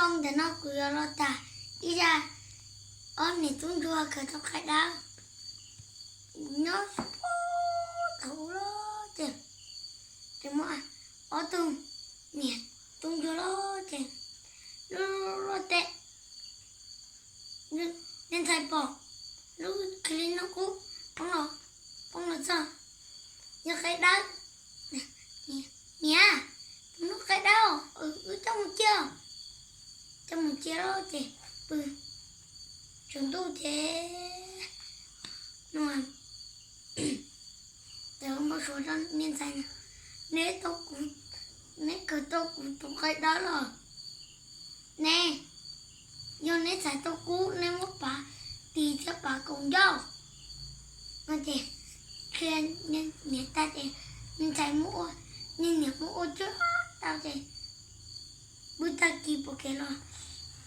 ông để nó cứ lo ta đi ra ông này tung đua cái tao khai đau nó thấu lo chứ thì mọi ở tung nè tung đua lo chứ lo tệ nên thay bỏ lúc khi nó cũ bóng nó sao như khai đau nha nó khai đau ở trong một chiếc đó thì chúng tôi thế rồi để không bao số đó nên xanh nếu tôi cũng khai đó rồi nè do nếu xài tôi cũ nên mất bà thì chắc bà cùng nhau mà thì khi nên ta thì nên xài mũ nên nhập mũ trước tao thì bữa ta kịp một cái lo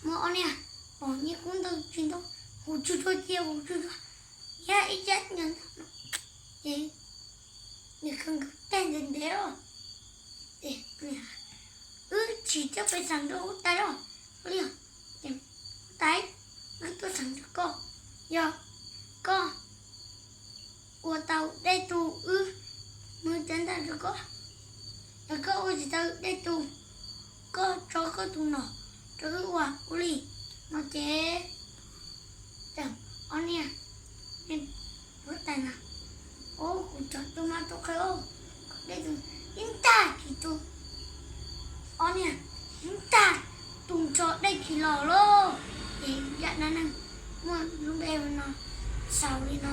mũ nè bỏ như cũng đâu chuyện đâu hồ chú thôi ya ít chết nhận thì không có tên đến thế rồi để chỉ cho phảiสั่งđâu tay đâu liền tay tôiสั่งcho cô giờ cô của tàu đây tù mới chân ta được có giờ có ôi gì tao đây tù có cho có tù nọ cho cái quả uli nó chế chẳng ông nè nên vớt tay nào ô cũng chọn tomato khai ô đây tù in ta thì tù ông nè in ta tùng cho đây thì lò lô để dặn nó nè mà lúc em nó sau đi nó